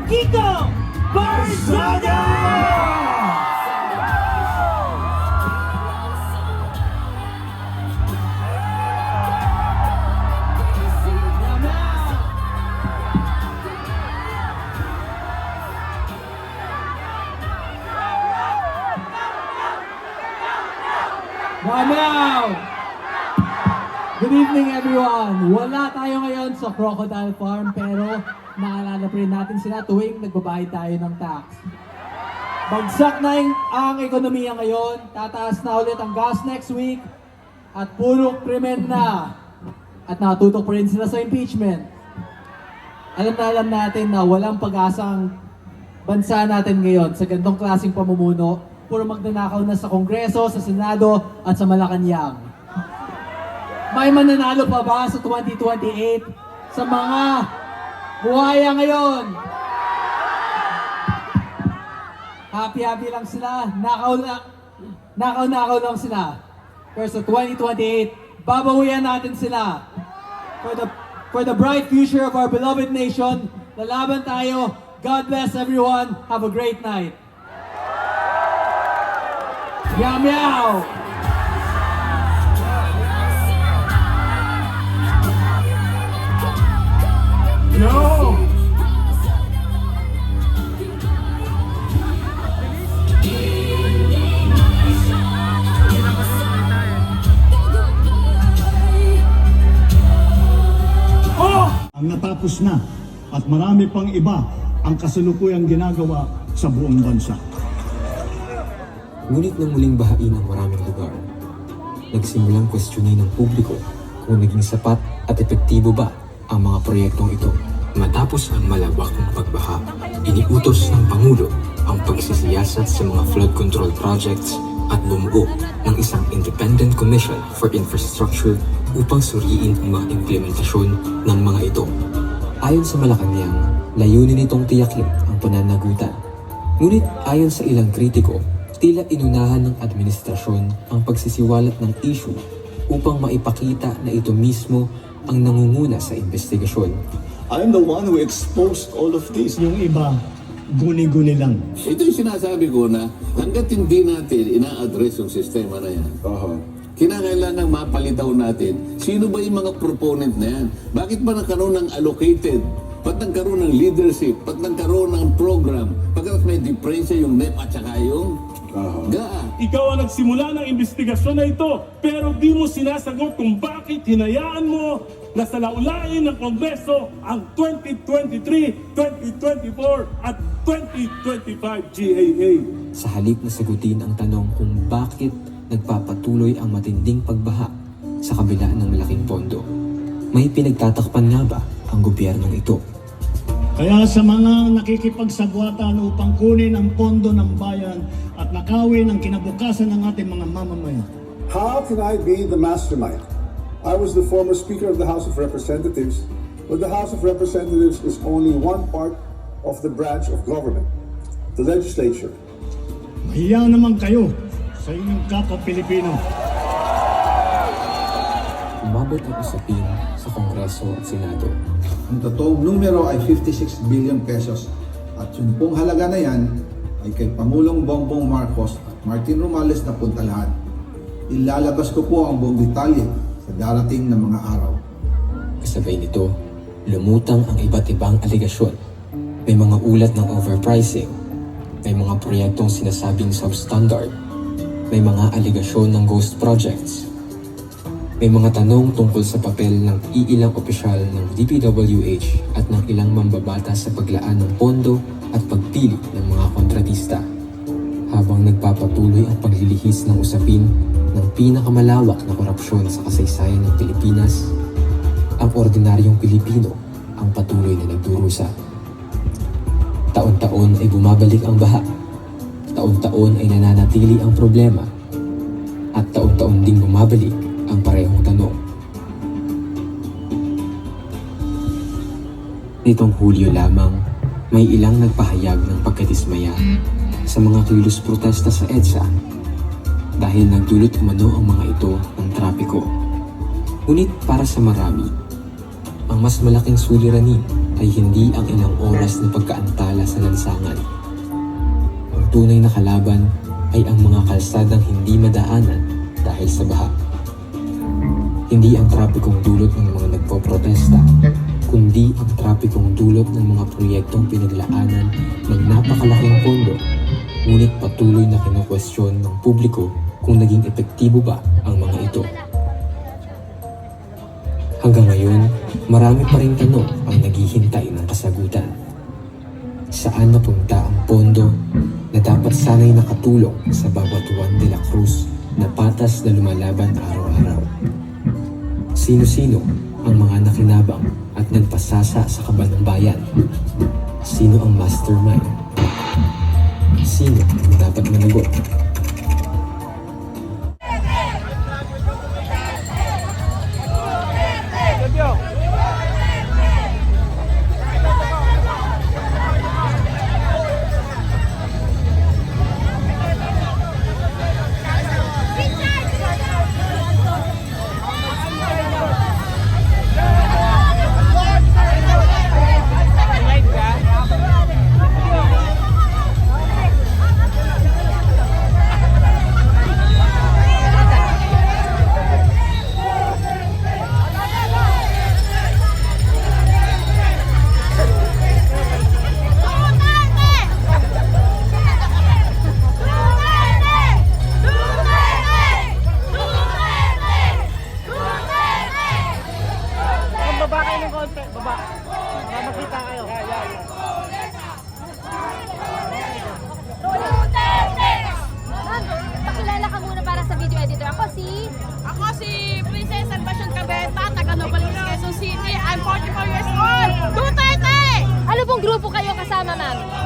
Kiko Barzaga! Wow! Good evening everyone! Wala tayo ngayon sa Crocodile Farm pero naalala pa rin natin sila tuwing nagbabayad tayo ng tax. Bagsak na ang ekonomiya ngayon, tataas na ulit ang gas next week at puro krimen na at natutok pa rin sila sa impeachment. Alam natin na walang pag-asang bansa natin ngayon sa ganitong klaseng pamumuno. Puro magnanakaw na sa Kongreso, sa Senado, at sa Malacanang. May mananalo pa ba sa 2028 sa mga buhaya ngayon? Happy lang sila, nakaw lang sila. Pero sa 2028, babawian natin sila. For the bright future of our beloved nation, lalaban tayo. God bless everyone. Have a great night. Meow meow! No! Ang natapos na at marami pang iba ang kasalukuyang ginagawa sa buong bansa. Ngunit nang muling bahain ang maraming lugar, nagsimulang kwestiyonin ng publiko kung naging sapat at epektibo ba ang mga proyektong ito. Matapos ang malawakang pagbaha, iniutos ng Pangulo ang pagsisiyasat sa mga flood control projects at bumuo ng isang Independent Commission for Infrastructure upang suriin ang mga implementasyon ng mga ito. Ayon sa Malacanang, layunin nitong tiyakin ang pananagutan. Ngunit ayon sa ilang kritiko, tila inunahan ng administrasyon ang pagsisiwalat ng issue upang maipakita na ito mismo ang nangunguna sa investigasyon. I'm the one who exposed all of this. Yung iba, guni-guni lang. Ito yung sinasabi ko na hanggat hindi natin ina-address yung sistema na yan, kinakailangan mapalitaw natin sino ba yung mga proponent na yan. Bakit ba nagkaroon ng allocated? Ba't nagkaroon ng leadership? Ba't nagkaroon ng program? Pagkat may diferensya yung NEP at saka yung GAA. Ikaw ang nagsimula ng investigasyon na ito, pero di mo sinasagot kung bakit hinayaan mo na salaulain ng Kongreso ang 2023, 2024 at 2025 GAA. Sa halip na sagutin ang tanong kung bakit nagpapatuloy ang matinding pagbaha sa kabila ng malaking pondo, may pinagtatakpan nga ba ang gobyernong ito? Kaya sa mga nakikipagsabwatan upang kunin ang pondo ng bayan at nakawin ang kinabukasan ng ating mga mamamayan. How can I be the mastermind? I was the former Speaker of the House of Representatives, but the House of Representatives is only one part of the branch of government, the legislature. Mahiya naman kayo sa inyong kapwa Pilipino. Umabot ang usapin sa Kongreso at Senado. Ang totoong numero ay 56 billion pesos at yung pong halaga na yan ay kay Pangulong Bongbong Marcos at Martin Romales na puntalahan. Ilalabas ko po ang buong detalye sa darating na mga araw. Kasabay nito, lumutang ang iba't ibang aligasyon. May mga ulat ng overpricing, may mga proyektong sinasabing substandard, may mga aligasyon ng ghost projects, may mga tanong tungkol sa papel ng iilang opisyal ng DPWH at ng ilang mambabata sa paglaan ng pondo at pagpili ng mga kontratista. Habang nagpapatuloy ang paglilihis ng usapin ng pinakamalawak na korupsyon sa kasaysayan ng Pilipinas, ang ordinaryong Pilipino ang patuloy na nagdurusa. Taon-taon ay bumabalik ang baha, taon-taon ay nananatili ang problema, at taon-taon ding bumabalik ang parehong tanong. Nitong Hulyo lamang, may ilang nagpahayag ng pagkadismaya sa mga kilos protesta sa EDSA dahil nagdulot umano ang mga ito ng trapiko. Ngunit para sa marami, ang mas malaking suliranin ay hindi ang ilang oras na pagkaantala sa lansangan. Ang tunay na kalaban ay ang mga kalsadang hindi madaanan dahil sa baha. Hindi ang trapikong dulot ng mga nagpoprotesta, kundi ang trapikong dulot ng mga proyektong pinaglaanan ng napakalaking pondo, ngunit patuloy na kinukwestiyon ng publiko kung naging epektibo ba ang mga ito. Hanggang ngayon, marami pa ring tanong ang naghihintay ng kasagutan. Saan napunta ang pondo na dapat sana'y nakatulong sa bawat Juan de la Cruz na patas na lumalaban araw-araw? Sino-sino ang mga nakinabang at nagpasasa sa kaban ng bayan? Sino ang mastermind? Sino ang dapat managot? Pakilala ka muna para sa video editor. Ako si Princess Salvacion Cabeta, taga Novaliches, Quezon City. I'm 44 years old. Duterte! Ano pong grupo kayo kasama, ma'am?